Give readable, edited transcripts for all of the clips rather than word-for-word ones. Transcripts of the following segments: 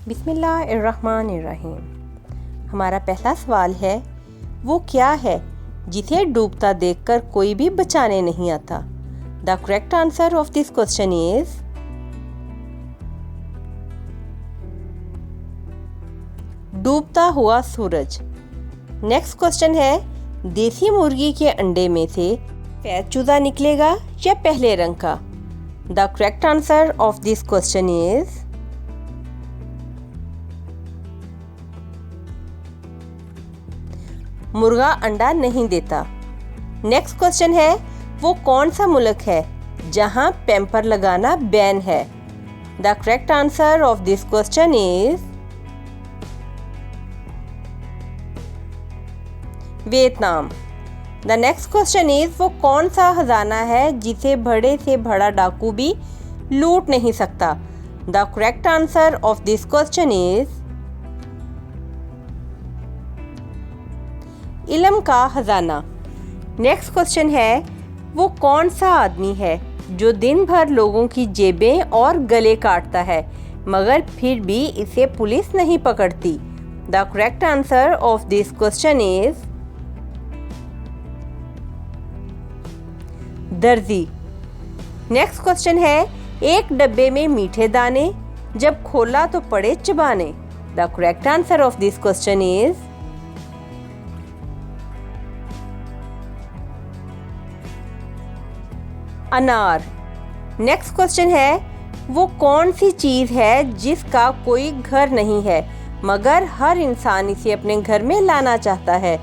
बिस्मिल्लाहिर्रहमानिर्रहीम। हमारा पहला सवाल है, वो क्या है जिसे डूबता देखकर कोई भी बचाने नहीं आता? The correct answer of this question is डूबता हुआ सूरज। नेक्स्ट क्वेश्चन है, देसी मुर्गी के अंडे में से सफेद चूजा निकलेगा या पहले रंग का? The correct answer of this question is मुर्गा अंडा नहीं देता। नेक्स्ट क्वेश्चन है, वो कौन सा मुल्क है जहां पैम्पर लगाना बैन है? The correct answer of this question is Vietnam. The next question is, वो कौन सा खजाना है जिसे बड़े से बड़ा डाकू भी लूट नहीं सकता? The correct answer of this question is इल्म का खजाना। नेक्स्ट क्वेश्चन है, वो कौन सा आदमी है जो दिन भर लोगों की जेबें और गले काटता है मगर फिर भी इसे पुलिस नहीं पकड़ती? The correct answer of this question is दर्जी। नेक्स्ट क्वेश्चन है, एक डब्बे में मीठे दाने, जब खोला तो पड़े चबाने। The correct answer of this question is अनार। नेक्स्ट क्वेश्चन है, वो कौन सी चीज़ है जिसका कोई घर नहीं है मगर हर इंसान इसे अपने घर में लाना चाहता है?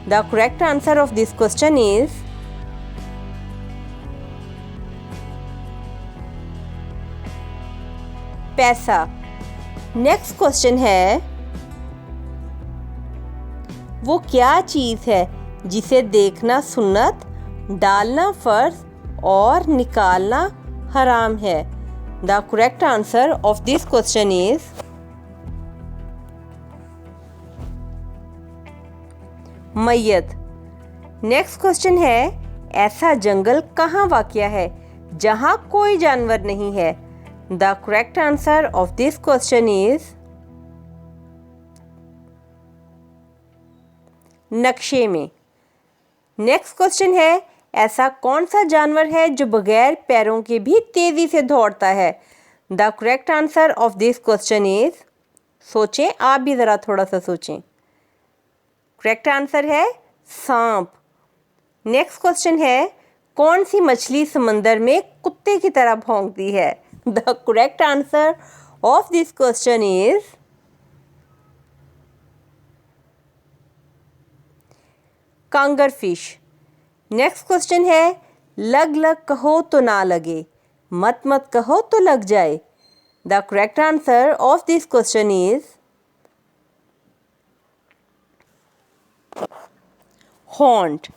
The correct answer of this question is पैसा। नेक्स्ट क्वेश्चन है, वो क्या चीज़ है जिसे देखना सुन्नत, डालना फर्ज और निकालना हराम है? The correct answer of this question is mayyat. Next question है, ऐसा जंगल कहाँ वाक़या है जहाँ कोई जानवर नहीं है? The correct answer of this question is नक्शे में। नेक्स्ट क्वेश्चन है, ऐसा कौन सा जानवर है जो बगैर पैरों के भी तेजी से दौड़ता है? The correct answer of this question is सोचें, आप भी ज़रा थोड़ा सा सोचें। करेक्ट आंसर है सांप। नेक्स्ट क्वेश्चन है, कौन सी मछली समंदर में कुत्ते की तरह भौंकती है? The correct answer of this question is conger fish. Next question है, लग लग कहो तो ना लगे, मत मत कहो तो लग जाए। The correct answer of this question is haunt.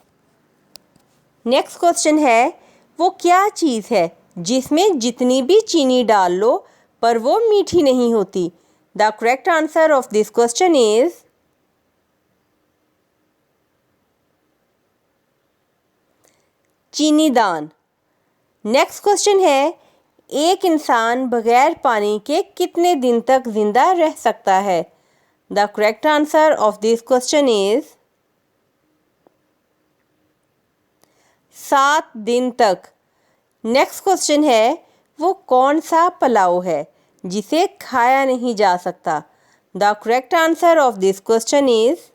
Next question है, वो क्या चीज़ है जिसमें जितनी भी चीनी डाल लो पर वो मीठी नहीं होती? The correct answer of this question is चीनी दान। नेक्स्ट क्वेश्चन है, एक इंसान बगैर पानी के कितने दिन तक जिंदा रह सकता है? The correct answer of this question is 7 दिन तक। नेक्स्ट क्वेश्चन है, वो कौन सा पुलाव है जिसे खाया नहीं जा सकता? The correct answer of this question is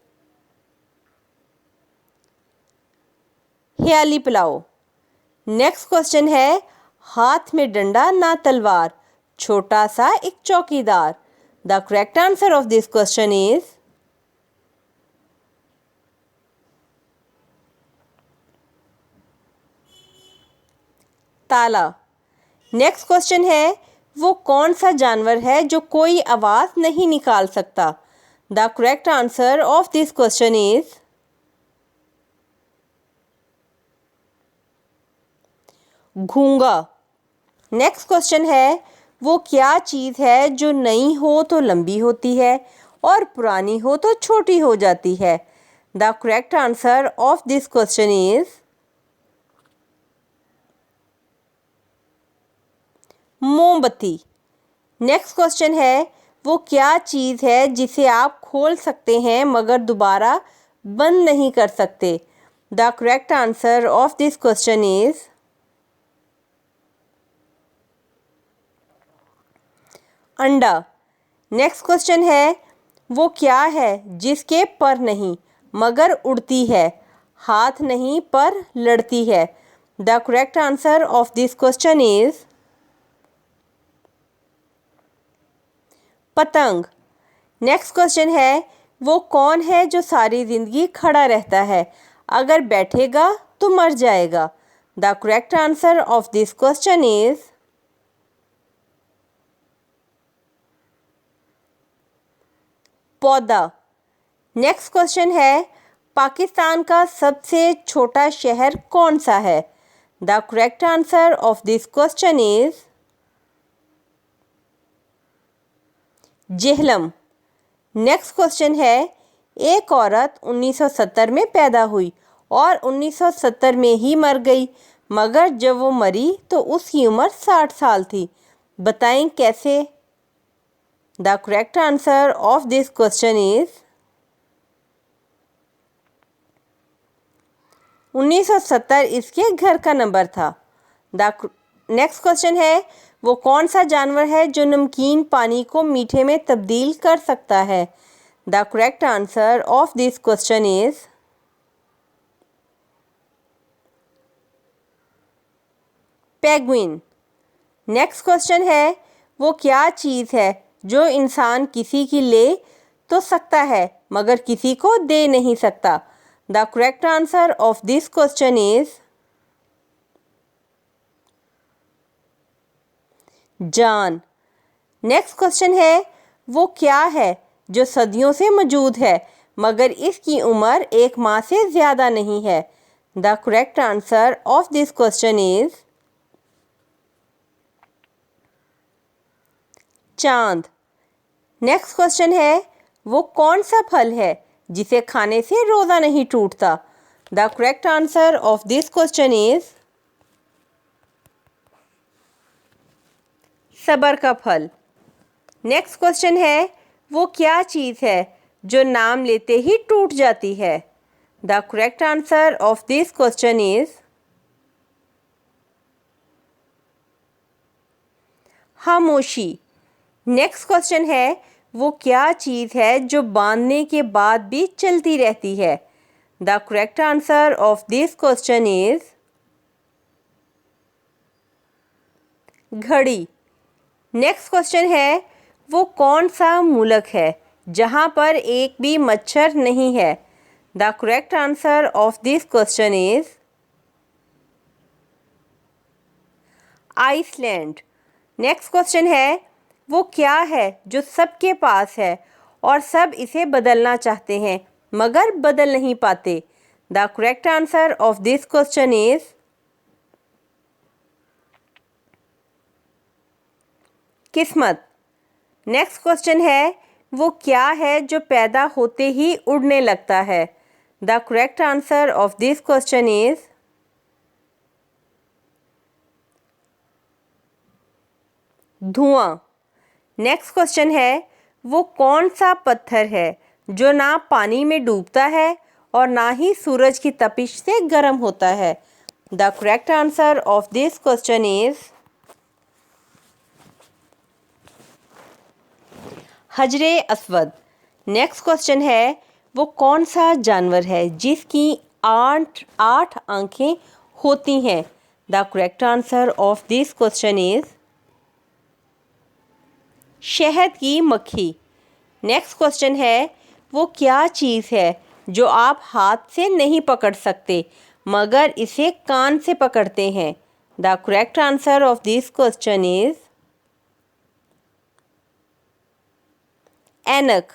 Khyali pulao. Next question है, हाथ में डंडा ना तलवार, छोटा सा एक चौकीदार। The correct answer of this question is ताला। नेक्स्ट क्वेश्चन है, वो कौन सा जानवर है जो कोई आवाज़ नहीं निकाल सकता? The correct answer of this question is gunga. Next question है, वो क्या चीज़ है जो नई हो तो लंबी होती है और पुरानी हो तो छोटी हो जाती है? The correct answer of this question is मोमबत्ती। नेक्स्ट क्वेश्चन है, वो क्या चीज़ है जिसे आप खोल सकते हैं मगर दोबारा बंद नहीं कर सकते? The correct answer of this question is अंडा। नेक्स्ट क्वेश्चन है, वो क्या है जिसके पर नहीं मगर उड़ती है, हाथ नहीं पर लड़ती है? The correct answer of this question is पतंग। नेक्स्ट क्वेश्चन है, वो कौन है जो सारी ज़िंदगी खड़ा रहता है, अगर बैठेगा तो मर जाएगा? The correct answer of this question is पौधा। नेक्स्ट क्वेश्चन है, पाकिस्तान का सबसे छोटा शहर कौन सा है? The correct answer of this question is Jhelum. Next question है, एक औरत 1970 में पैदा हुई और 1970 में ही मर गई, मगर जब वो मरी तो उसकी उम्र 60 साल थी। बताएं कैसे? The correct answer of this question is 1970 इसके घर का नंबर था। द नेक्स्ट क्वेश्चन है, वो कौन सा जानवर है जो नमकीन पानी को मीठे में तब्दील कर सकता है? The correct answer of this question is penguin. Next question है, वो क्या चीज़ है जो इंसान किसी की ले तो सकता है मगर किसी को दे नहीं सकता? The correct answer of this question is जान। नेक्स्ट क्वेश्चन है, वो क्या है जो सदियों से मौजूद है मगर इसकी उम्र 1 माह से ज़्यादा नहीं है? The correct answer of this question is चांद। नेक्स्ट क्वेश्चन है, वो कौन सा फल है जिसे खाने से रोज़ा नहीं टूटता? The correct answer of this question is सबर का फल। नेक्स्ट क्वेश्चन है, वो क्या चीज़ है जो नाम लेते ही टूट जाती है? The correct answer of this question is खामोशी। नेक्स्ट क्वेश्चन है, वो क्या चीज़ है जो बांधने के बाद भी चलती रहती है? The correct answer of this question is घड़ी। नेक्स्ट क्वेश्चन है, वो कौन सा मुल्क है जहाँ पर एक भी मच्छर नहीं है? The correct answer of this question is Iceland. Next question है, वो क्या है जो सबके पास है और सब इसे बदलना चाहते हैं मगर बदल नहीं पाते? The correct answer of this question is किस्मत। नेक्स्ट क्वेश्चन है, वो क्या है जो पैदा होते ही उड़ने लगता है? The correct answer of this question is धुआं। नेक्स्ट क्वेश्चन है, वो कौन सा पत्थर है जो ना पानी में डूबता है और ना ही सूरज की तपिश से गर्म होता है? The correct answer of this question is Hajre Aswad. Next question है, वो कौन सा जानवर है जिसकी 8 आंखें होती हैं? The correct answer of this question is शहद की मक्खी। नेक्स्ट क्वेश्चन है, वो क्या चीज़ है जो आप हाथ से नहीं पकड़ सकते मगर इसे कान से पकड़ते हैं? The correct answer of this question is ऐनक।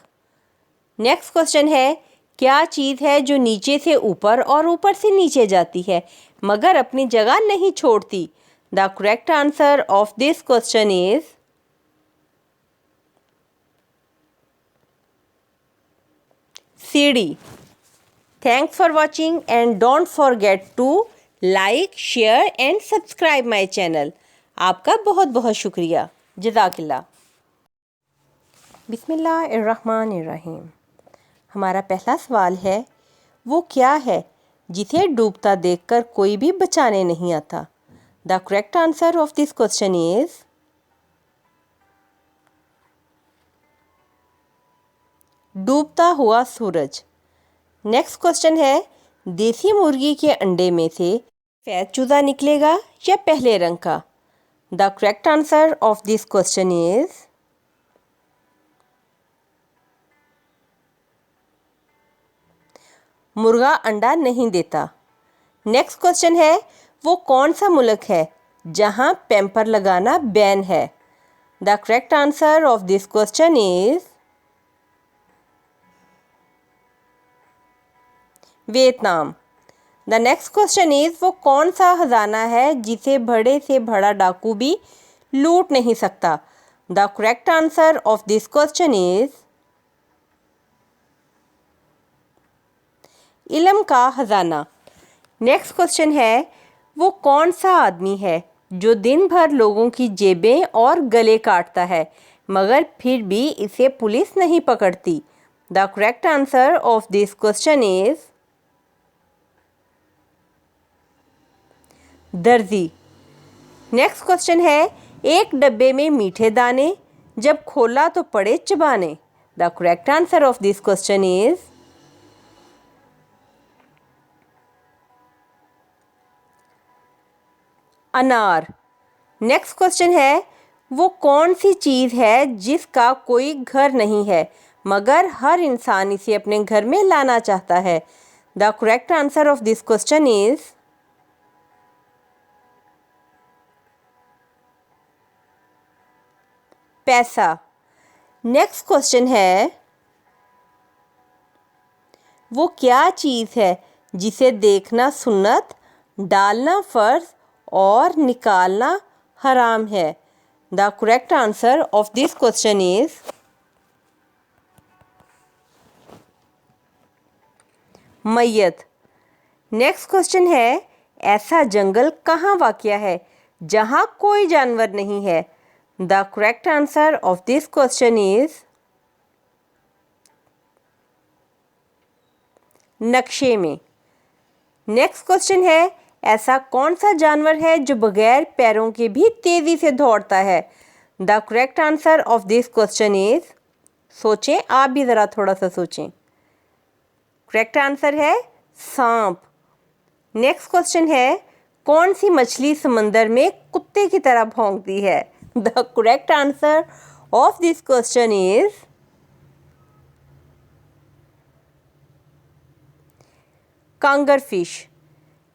नेक्स्ट क्वेश्चन है, क्या चीज़ है जो नीचे से ऊपर और ऊपर से नीचे जाती है मगर अपनी जगह नहीं छोड़ती? The correct answer of this question is सीढ़ी। Thanks for watching and don't forget to like, share and subscribe my channel. आपका बहुत बहुत शुक्रिया। जज़ाकिल्लाह। बिस्मिल्लाहिर्रहमानिर्रहीम। हमारा पहला सवाल है, वो क्या है जिसे डूबता देखकर कोई भी बचाने नहीं आता? The correct answer of this question is डूबता हुआ सूरज। नेक्स्ट क्वेश्चन है, देसी मुर्गी के अंडे में से सफ़ेद चूजा निकलेगा या पहले रंग का? The correct answer of this question is मुर्गा अंडा नहीं देता। नेक्स्ट क्वेश्चन है, वो कौन सा मुल्क है जहां पैम्पर लगाना बैन है? The correct answer of this question is Vietnam. The next question is, वो कौन सा खजाना है जिसे बड़े से बड़ा डाकू भी लूट नहीं सकता? The correct answer of this question is इल्म का खजाना। नेक्स्ट क्वेश्चन है, वो कौन सा आदमी है जो दिन भर लोगों की जेबें और गले काटता है मगर फिर भी इसे पुलिस नहीं पकड़ती? The correct answer of this question is दर्जी। नेक्स्ट क्वेश्चन है, एक डब्बे में मीठे दाने, जब खोला तो पड़े चबाने। The correct answer of this question is अनार। नेक्स्ट क्वेश्चन है, वो कौन सी चीज़ है जिसका कोई घर नहीं है मगर हर इंसान इसे अपने घर में लाना चाहता है? The correct answer of this question is पैसा। नेक्स्ट क्वेश्चन है, वो क्या चीज़ है जिसे देखना सुन्नत, डालना फ़र्ज और निकालना हराम है? The correct answer of this question is mayyat. Next question है, ऐसा जंगल कहाँ वाक़या है जहाँ कोई जानवर नहीं है? The correct answer of this question is नक्शे में। नेक्स्ट क्वेश्चन है, ऐसा कौन सा जानवर है जो बगैर पैरों के भी तेज़ी से दौड़ता है? The correct answer of this question is सोचें, आप भी ज़रा थोड़ा सा सोचें। करेक्ट आंसर है सांप। नेक्स्ट क्वेश्चन है, कौन सी मछली समंदर में कुत्ते की तरह भौंकती है? The correct answer of this question is conger fish.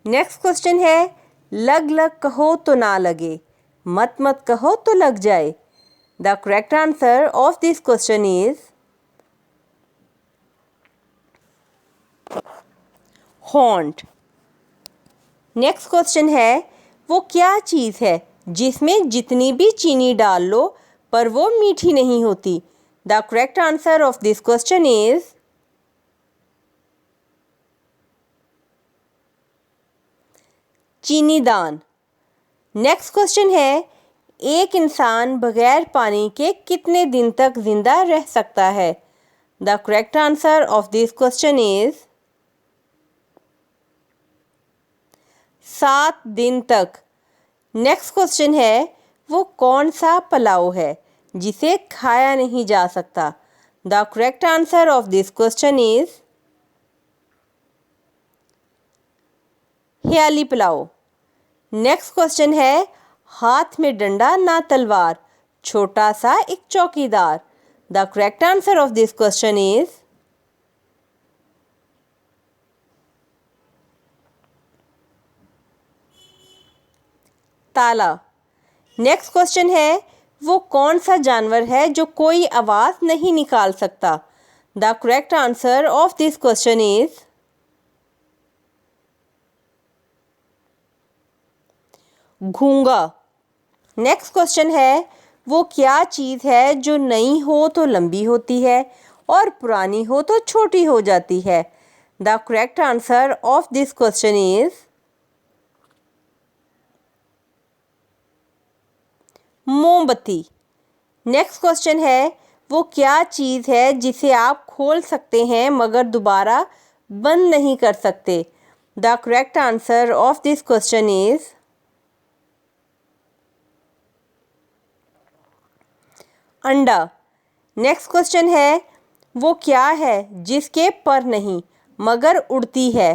Next question है, लग लग कहो तो ना लगे, मत मत कहो तो लग जाए। The correct answer of this question is haunt. Next question है, वो क्या चीज़ है जिसमें जितनी भी चीनी डाल लो पर वो मीठी नहीं होती? The correct answer of this question is चीनी दान। नेक्स्ट क्वेश्चन है, एक इंसान बगैर पानी के कितने दिन तक जिंदा रह सकता है? The correct answer of this question is 7 दिन तक। नेक्स्ट क्वेश्चन है, वो कौन सा पुलाव है जिसे खाया नहीं जा सकता? The correct answer of this question is Khyali pulao. Next question है, हाथ में डंडा ना तलवार, छोटा सा एक चौकीदार। The correct answer of this question is ताला। नेक्स्ट क्वेश्चन है, वो कौन सा जानवर है जो कोई आवाज़ नहीं निकाल सकता? The correct answer of this question is gunga. Next question है, वो क्या चीज़ है जो नई हो तो लंबी होती है और पुरानी हो तो छोटी हो जाती है? The correct answer of this question is मोमबत्ती। नेक्स्ट क्वेश्चन है, वो क्या चीज़ है जिसे आप खोल सकते हैं मगर दोबारा बंद नहीं कर सकते? The correct answer of this question is अंडा। नेक्स्ट क्वेश्चन है, वो क्या है जिसके पर नहीं मगर उड़ती है,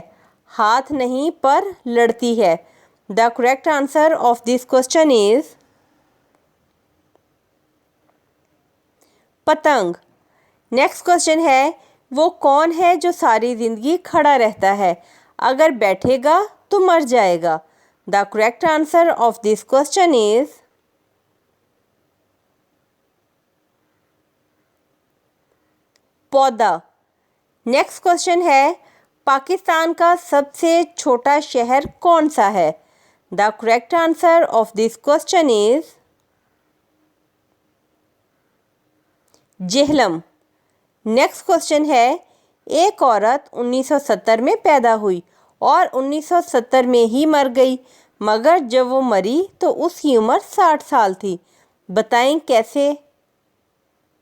हाथ नहीं पर लड़ती है? The correct answer of this question is पतंग। नेक्स्ट क्वेश्चन है, वो कौन है जो सारी ज़िंदगी खड़ा रहता है, अगर बैठेगा तो मर जाएगा? The correct answer of this question is पौधा। नेक्स्ट क्वेश्चन है, पाकिस्तान का सबसे छोटा शहर कौन सा है? The correct answer of this question is Jhelum. Next question है, एक औरत 1970 में पैदा हुई और 1970 में ही मर गई, मगर जब वो मरी तो उसकी उम्र 60 साल थी। बताएं कैसे?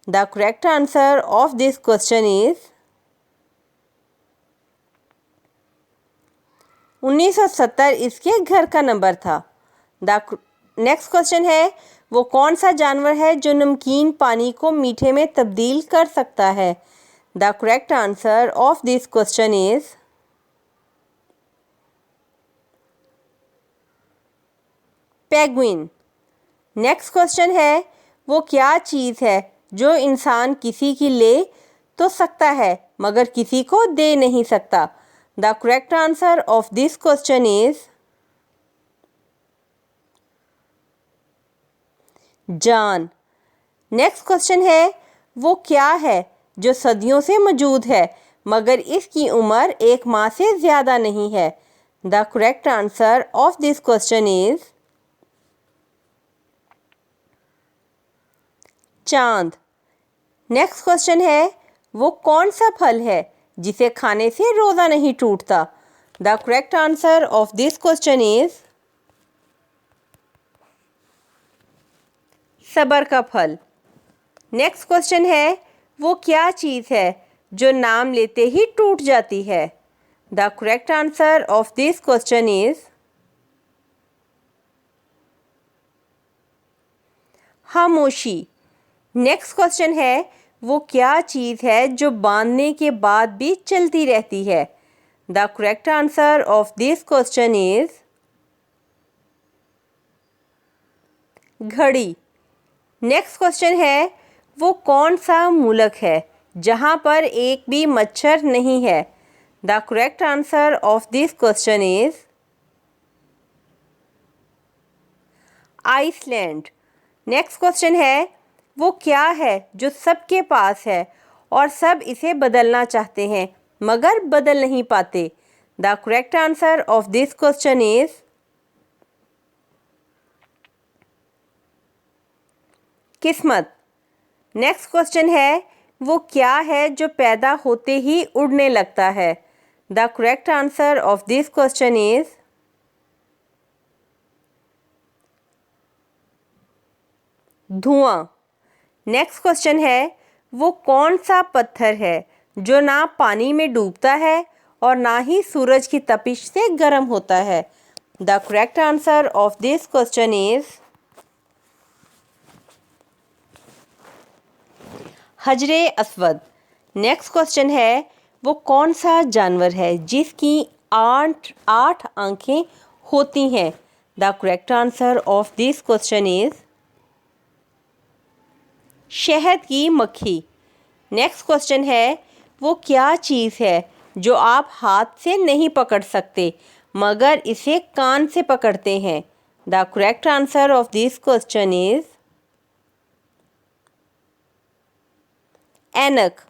The correct answer of this question is 1970 इसके घर का नंबर था। द नेक्स्ट क्वेश्चन है, वो कौन सा जानवर है जो नमकीन पानी को मीठे में तब्दील कर सकता है? The correct answer of this question is penguin. Next question है, वो क्या चीज़ है जो इंसान किसी की ले तो सकता है मगर किसी को दे नहीं सकता? The correct answer of this question is जान। नेक्स्ट क्वेश्चन है, वो क्या है जो सदियों से मौजूद है मगर इसकी उम्र एक माह से ज़्यादा नहीं है? The correct answer of this question is चांद। नेक्स्ट क्वेश्चन है, वो कौन सा फल है जिसे खाने से रोज़ा नहीं टूटता? The correct answer of this question is सबर का फल। नेक्स्ट क्वेश्चन है, वो क्या चीज़ है जो नाम लेते ही टूट जाती है? The correct answer of this question is खामोशी। नेक्स्ट क्वेश्चन है, वो क्या चीज़ है जो बांधने के बाद भी चलती रहती है? The correct answer of this question is घड़ी। नेक्स्ट क्वेश्चन है, वो कौन सा मुल्क है जहाँ पर एक भी मच्छर नहीं है? The correct answer of this question is Iceland. Next question है, वो क्या है जो सबके पास है और सब इसे बदलना चाहते हैं मगर बदल नहीं पाते? The correct answer of this question is किस्मत। नेक्स्ट क्वेश्चन है, वो क्या है जो पैदा होते ही उड़ने लगता है? The correct answer of this question is धुआं। नेक्स्ट क्वेश्चन है, वो कौन सा पत्थर है जो ना पानी में डूबता है और ना ही सूरज की तपिश से गर्म होता है? The correct answer of this question is Hajre Aswad. Next question है, वो कौन सा जानवर है जिसकी आठ आंखें होती हैं? The correct answer of this question is शहद की मक्खी। नेक्स्ट क्वेश्चन है, वो क्या चीज़ है जो आप हाथ से नहीं पकड़ सकते मगर इसे कान से पकड़ते हैं? The correct answer of this question is ऐनक।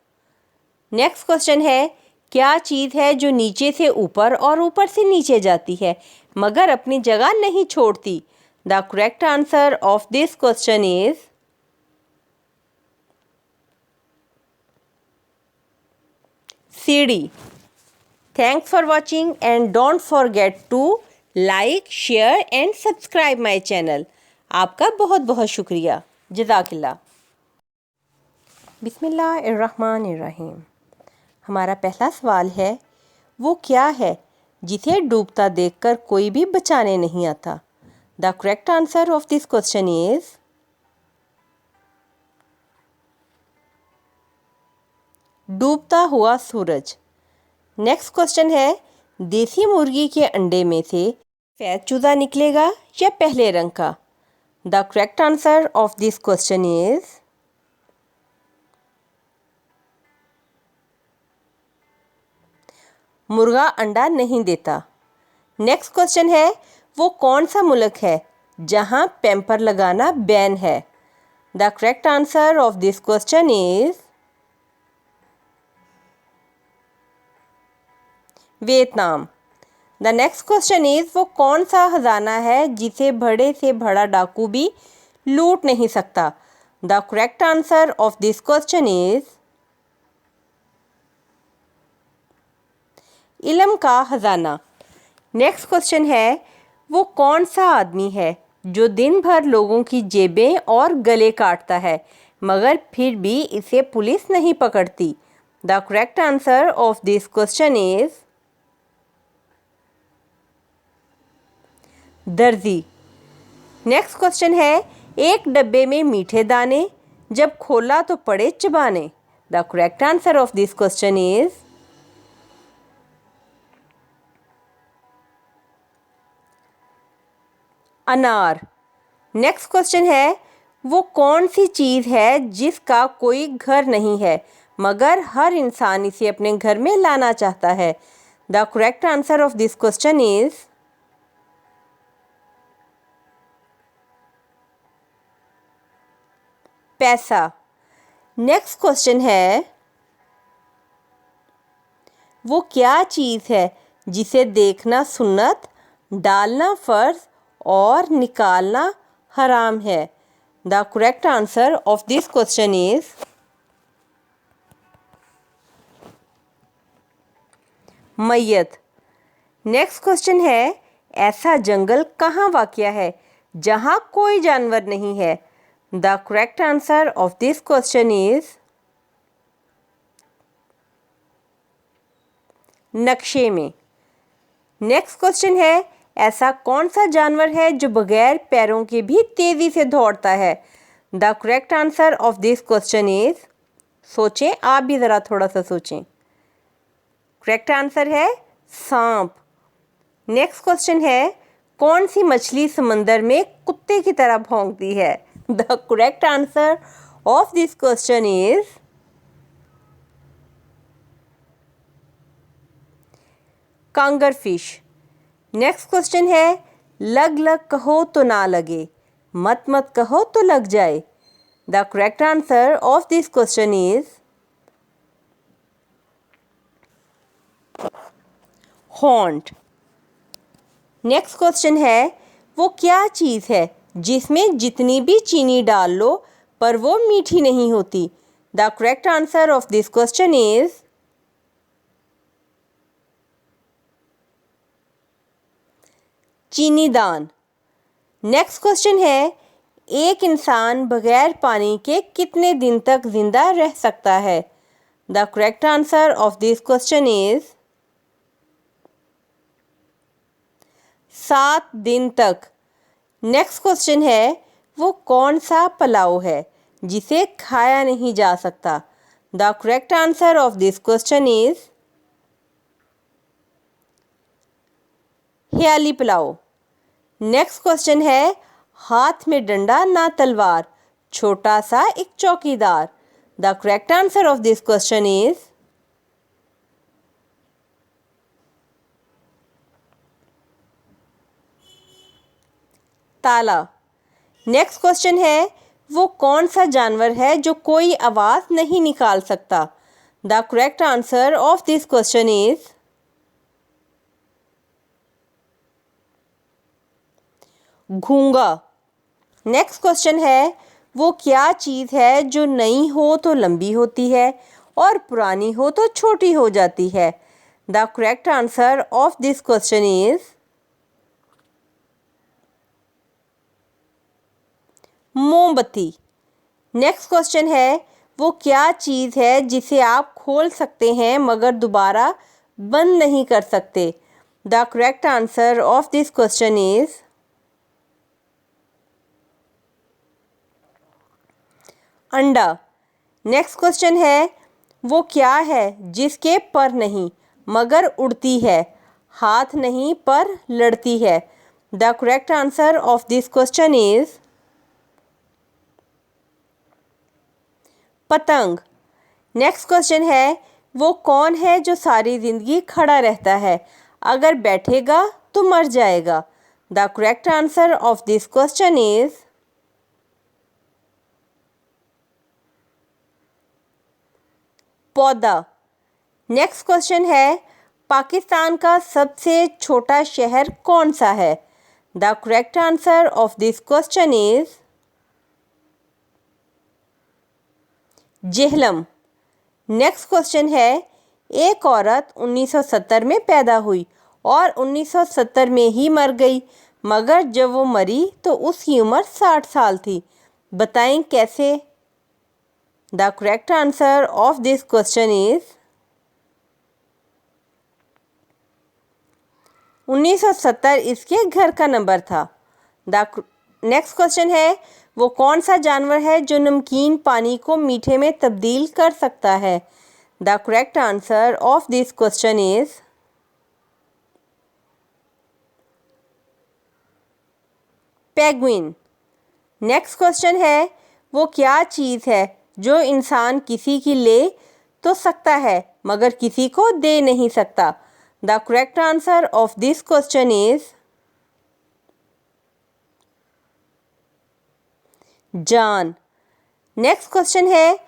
नेक्स्ट क्वेश्चन है, क्या चीज़ है जो नीचे से ऊपर और ऊपर से नीचे जाती है मगर अपनी जगह नहीं छोड़ती? The correct answer of this question is सीढ़ी। Thanks for watching and don't forget to like, share and subscribe my channel. आपका बहुत बहुत शुक्रिया। जज़ाकिल्लाह। बिस्मिल्लाहिर्रहमानिर्रहीम। हमारा पहला सवाल है, वो क्या है जिसे डूबता देखकर कोई भी बचाने नहीं आता? The correct answer of this question is डूबता हुआ सूरज। नेक्स्ट क्वेश्चन है, देसी मुर्गी के अंडे में से सफेद चूजा निकलेगा या पहले रंग का? The correct answer of this question is मुर्गा अंडा नहीं देता। नेक्स्ट क्वेश्चन है, वो कौन सा मुल्क है जहां पैम्पर लगाना बैन है? The correct answer of this question is Vietnam. The next question is, वो कौन सा खजाना है जिसे बड़े से बड़ा डाकू भी लूट नहीं सकता? The correct answer of this question is इल्म का खजाना। नेक्स्ट क्वेश्चन है, वो कौन सा आदमी है जो दिन भर लोगों की जेबें और गले काटता है मगर फिर भी इसे पुलिस नहीं पकड़ती? The correct answer of this question is दर्जी। नेक्स्ट क्वेश्चन है, एक डब्बे में मीठे दाने, जब खोला तो पड़े चबाने। The correct answer of this question is अनार। नेक्स्ट क्वेश्चन है, वो कौन सी चीज़ है जिसका कोई घर नहीं है मगर हर इंसान इसे अपने घर में लाना चाहता है? The correct answer of this question is पैसा। नेक्स्ट क्वेश्चन है, वो क्या चीज़ है जिसे देखना सुन्नत, डालना फ़र्ज और निकालना हराम है? The correct answer of this question is mayyat. Next question है, ऐसा जंगल कहाँ वाक़या है जहाँ कोई जानवर नहीं है? The correct answer of this question is नक्शे में। नेक्स्ट क्वेश्चन है, ऐसा कौन सा जानवर है जो बगैर पैरों के भी तेज़ी से दौड़ता है? The correct answer of this question is सोचें, आप भी ज़रा थोड़ा सा सोचें। करेक्ट आंसर है सांप। नेक्स्ट क्वेश्चन है, कौन सी मछली समंदर में कुत्ते की तरह भौंकती है? The correct answer of this question is conger fish. Next question है, लग लग कहो तो ना लगे, मत मत कहो तो लग जाए। The correct answer of this question is haunt. Next question है, वो क्या चीज़ है जिसमें जितनी भी चीनी डाल लो पर वो मीठी नहीं होती? The correct answer of this question is चीनी दान। नेक्स्ट क्वेश्चन है, एक इंसान बगैर पानी के कितने दिन तक जिंदा रह सकता है? The correct answer of this question is 7 दिन तक। नेक्स्ट क्वेश्चन है, वो कौन सा पुलाव है जिसे खाया नहीं जा सकता? The correct answer of this question is Khyali pulao. Next question है, हाथ में डंडा ना तलवार, छोटा सा एक चौकीदार। The correct answer of this question is ताला। नेक्स्ट क्वेश्चन है, वो कौन सा जानवर है जो कोई आवाज़ नहीं निकाल सकता? The correct answer of this question is gunga. Next question है, वो क्या चीज़ है जो नई हो तो लंबी होती है और पुरानी हो तो छोटी हो जाती है? The correct answer of this question is मोमबत्ती। नेक्स्ट क्वेश्चन है, वो क्या चीज़ है जिसे आप खोल सकते हैं मगर दोबारा बंद नहीं कर सकते? The correct answer of this question is अंडा। नेक्स्ट क्वेश्चन है, वो क्या है जिसके पर नहीं मगर उड़ती है, हाथ नहीं पर लड़ती है? The correct answer of this question is पतंग। नेक्स्ट क्वेश्चन है, वो कौन है जो सारी ज़िंदगी खड़ा रहता है, अगर बैठेगा तो मर जाएगा? The correct answer of this question is पौधा। नेक्स्ट क्वेश्चन है, पाकिस्तान का सबसे छोटा शहर कौन सा है? The correct answer of this question is Jhelum. Next question है, एक औरत 1970 में पैदा हुई और 1970 में ही मर गई, मगर जब वो मरी तो उसकी उम्र 60 साल थी। बताएं कैसे? The correct answer of this question is 1970 इसके घर का नंबर था। द नेक्स्ट क्वेश्चन है, वो कौन सा जानवर है जो नमकीन पानी को मीठे में तब्दील कर सकता है? The correct answer of this question is penguin. Next question है, वो क्या चीज़ है जो इंसान किसी की ले तो सकता है मगर किसी को दे नहीं सकता? The correct answer of this question is जान। नेक्स्ट क्वेश्चन है,